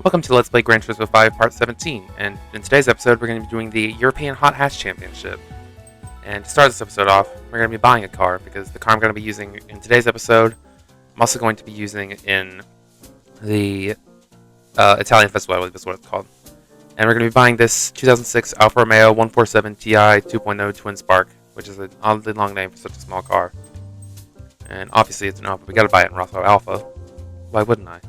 Welcome to Let's Play Gran Turismo 5 Part 17, and in today's episode we're going to be doing the European Hot Hatch Championship. And to start this episode off, we're going to be buying a car, because the car I'm going to be using in today's episode, I'm also going to be using in the Italian Festival, I believe is what it's called. And we're going to be buying this 2006 Alfa Romeo 147 Ti 2.0 Twin Spark, which is an oddly long name for such a small car. And obviously it's an Alfa, we got to buy it in Rosso Alpha. Why wouldn't I?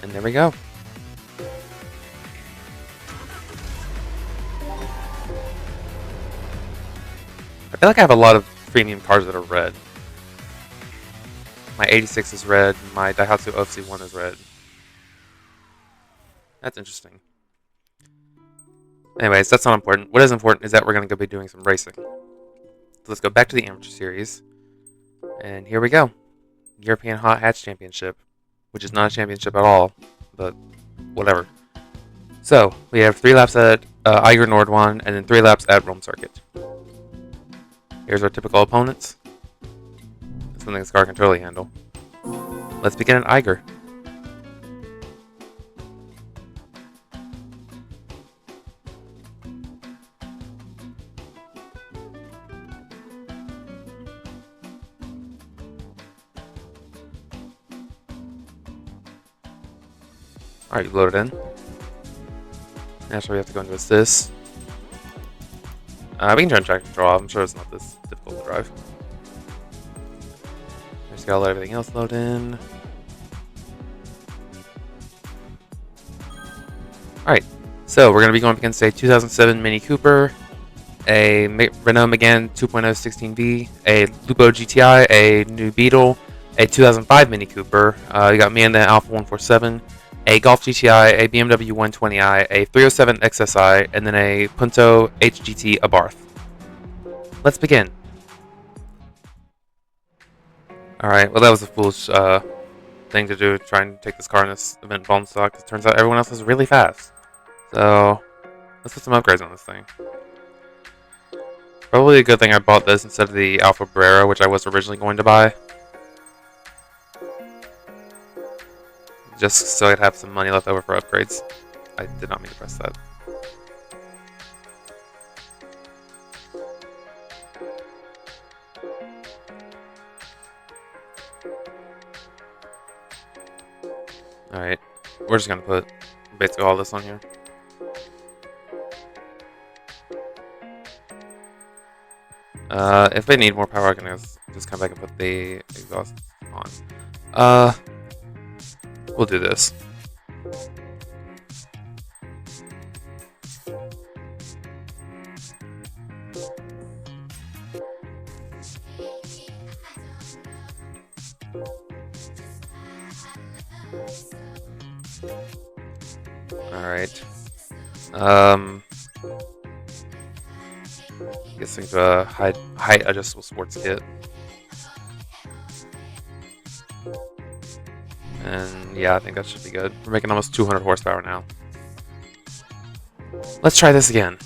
And there we go. I feel like I have a lot of premium cars that are red. My 86 is red, my Daihatsu OFC1 is red. That's interesting. Anyways, that's not important. What is important is that we're going to go be doing some racing. So let's go back to the Amateur Series. And here we go. European Hot Hatch Championship. Which is not a championship at all, but whatever. So, we have 3 laps at Eiger Nordwand, and then 3 laps at Rome Circuit. Here's our typical opponents. Something this car can totally handle. Let's begin at Eiger. Alright, you loaded in. Naturally, we have to go into assist. We can turn track control off. I'm sure it's not this difficult to drive. Just gotta let everything else load in. Alright, so we're gonna be going up against a 2007 Mini Cooper, a Renault Megane 2.0 16V, a Lupo GTI, a new Beetle, a 2005 Mini Cooper. You got me and the Alpha 147. A Golf GTI, a BMW 120i, a 307 XSI, and then a Punto HGT Abarth. Let's begin. Alright, well that was a foolish thing to do, try and take this car in this event bone stock. It turns out everyone else is really fast. So, let's put some upgrades on this thing. Probably a good thing I bought this instead of the Alfa Brera, which I was originally going to buy. Just so I'd have some money left over for upgrades. I did not mean to press that. Alright, we're just gonna put basically all this on here. If they need more power, I can just come back and put the exhaust on. We'll do this. Alright. Guessing the height adjustable sports kit. And yeah, I think that should be good. We're making almost 200 horsepower now. Let's try this again.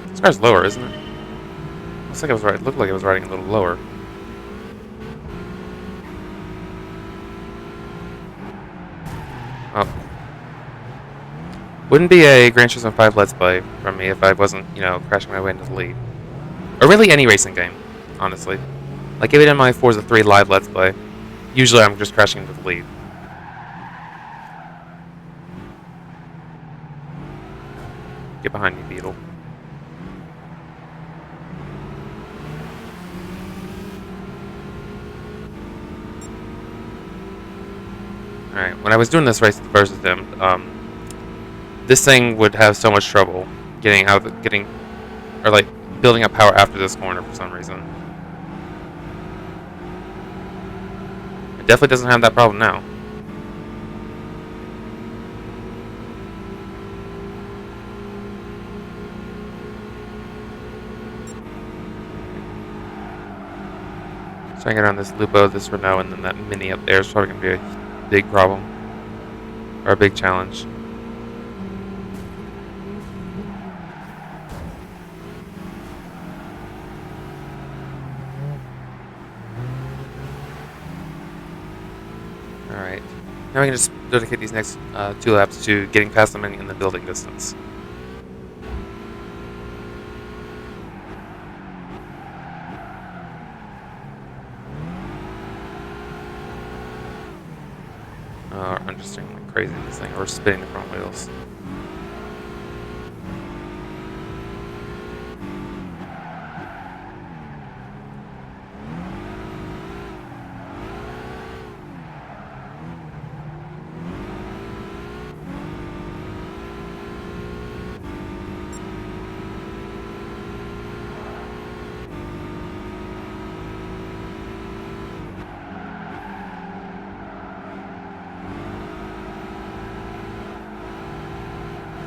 This car's lower, isn't it? Looks like it was right. Looked like it was riding a little lower. Oh. Wouldn't be a Gran Turismo 5 Let's Play from me if I wasn't, crashing my way into the lead. Or really any racing game, honestly. Like even in my Forza 3 live Let's Play, usually I'm just crashing into the lead. Get behind me, Beetle. Alright, when I was doing this race versus them, this thing would have so much trouble building up power after this corner for some reason. It definitely doesn't have that problem now. Trying to get around this Lupo, this Renault, and then that Mini up there is probably going to be a big problem. Or a big challenge. Alright. Now we can just dedicate these next 2 laps to getting past the Mini in the building distance. I'm just doing like crazy in this thing, or spinning the front wheels.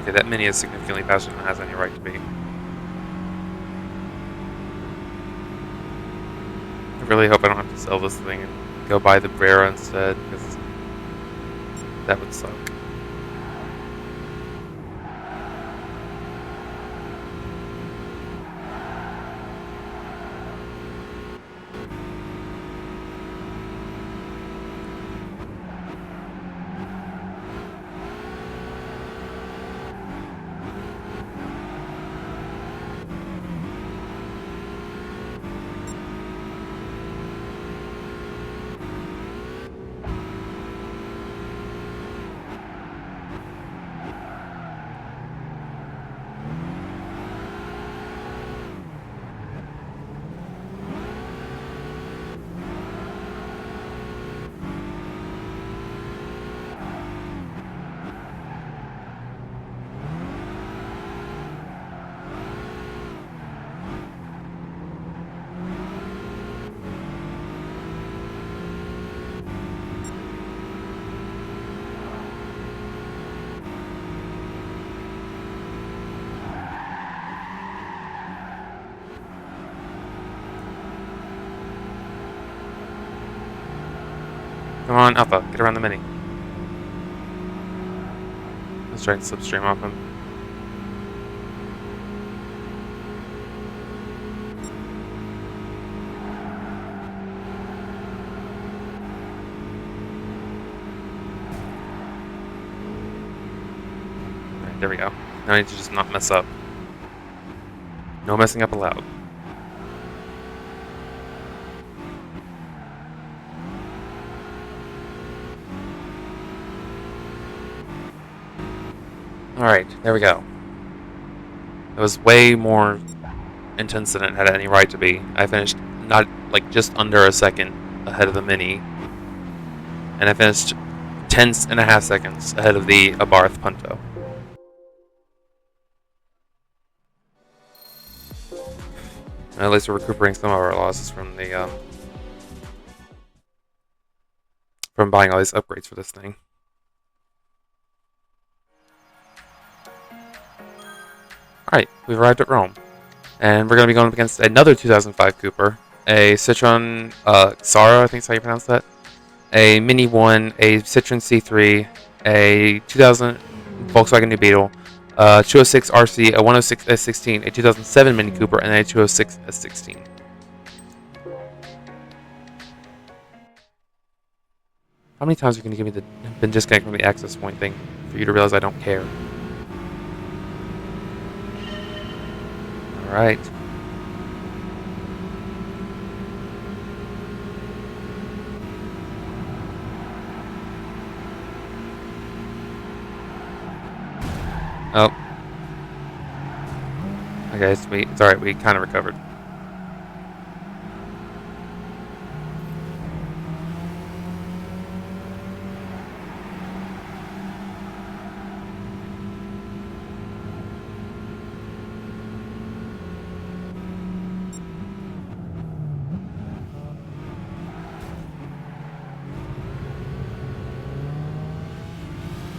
Okay, that Mini is significantly faster than it has any right to be. I really hope I don't have to sell this thing and go buy the Brera instead, because that would suck. Come on, Alpha, get around the Mini. Let's try and slipstream off him. Alright, there we go. Now I need to just not mess up. No messing up allowed. Alright, there we go. It was way more intense than it had any right to be. I finished not like just under a second ahead of the Mini. And I finished 10.5 seconds ahead of the Abarth Punto. At least we're recuperating some of our losses from the from buying all these upgrades for this thing. Alright, we've arrived at Rome. And we're going to be going up against another 2005 Cooper. A Citroen Xara, I think is how you pronounce that. A Mini 1, a Citroen C3, a 2000 Volkswagen New Beetle, 206 RC, a 106 S16, a 2007 Mini Cooper, and a 206 S16. How many times are you going to give me been disconnected from the access point thing for you to realize I don't care? Alright. Oh. Okay, it's alright, we kind of recovered.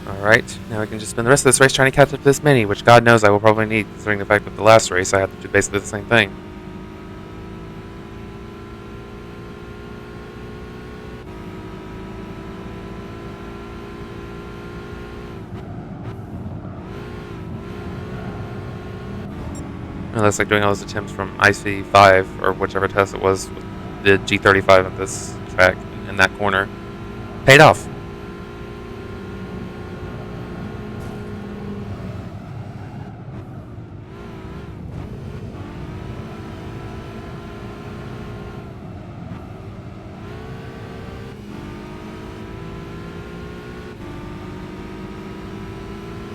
Alright, now we can just spend the rest of this race trying to catch up to this Mini, which God knows I will probably need, considering the fact that the last race I had to do basically the same thing. It looks like doing all those attempts from IC5 or whichever test it was with the G35 at this track in that corner paid off.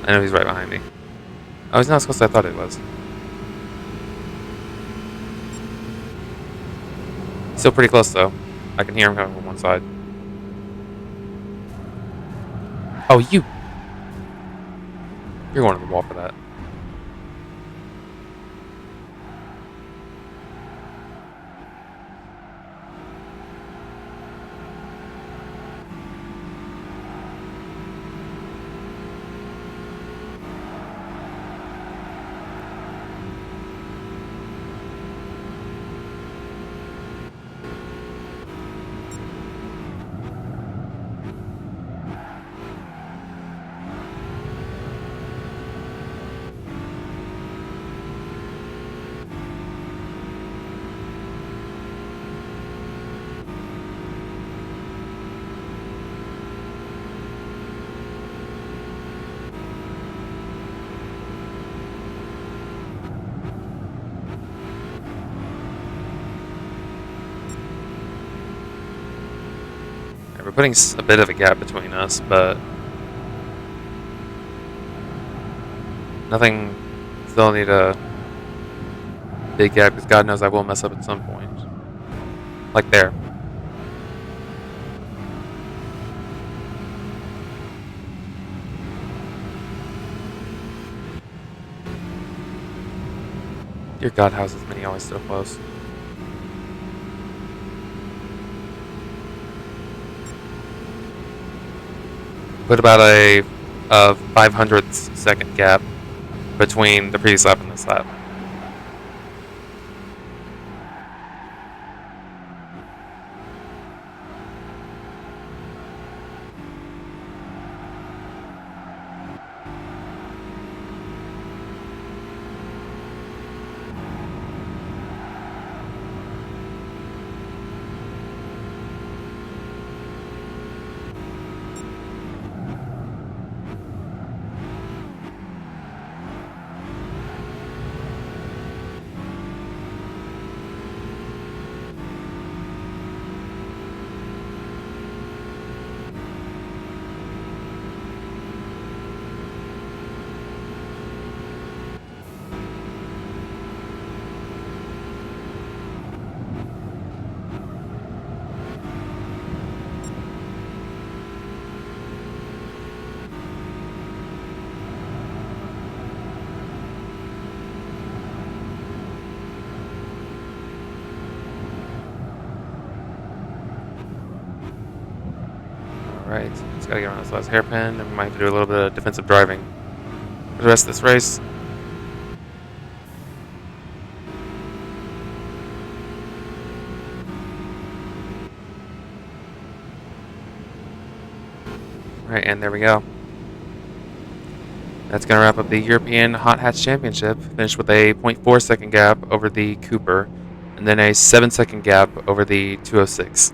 I know he's right behind me. Oh, he's not as close as I thought he was. Still pretty close though. I can hear him coming from one side. Oh, you're going to the wall for that. We're putting a bit of a gap between us, but nothing. Still need a big gap because God knows I will mess up at some point. Like there. Dear God, how's this mini always so close? Put about a 500th second gap between the previous lap and this lap. Alright, just gotta get around this last hairpin, and we might have to do a little bit of defensive driving for the rest of this race. Alright, and there we go. That's gonna wrap up the European Hot Hatch Championship, finished with a 0.4 second gap over the Cooper, and then a 7-second gap over the 206.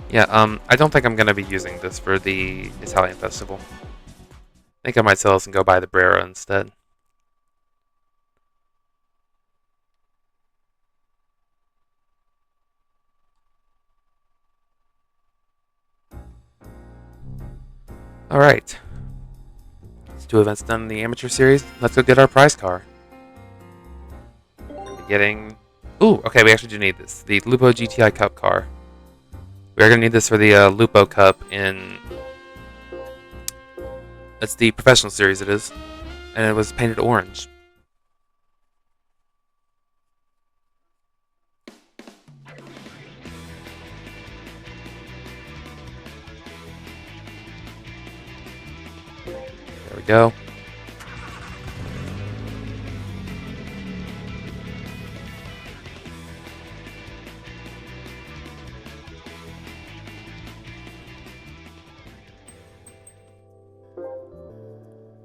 Yeah, I don't think I'm going to be using this for the Italian festival. I think I might sell this and go buy the Brera instead. Alright. It's 2 events done in the Amateur Series. Let's go get our prize car. We're getting... Ooh, okay, we actually do need this. The Lupo GTI Cup car. We are going to need this for the Lupo Cup in... That's the Professional Series it is. And it was painted orange. There we go.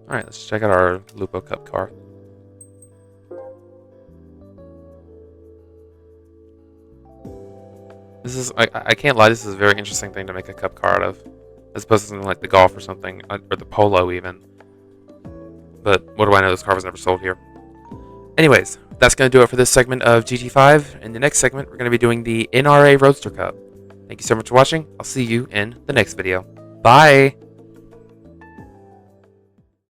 Alright, let's check out our Lupo Cup car. This is, I can't lie, this is a very interesting thing to make a cup car out of. As opposed to something like the Golf or something, or the Polo even. But what do I know, this car was never sold here. Anyways, that's going to do it for this segment of GT5. In the next segment, we're going to be doing the NRA Roadster Cup. Thank you so much for watching. I'll see you in the next video. Bye!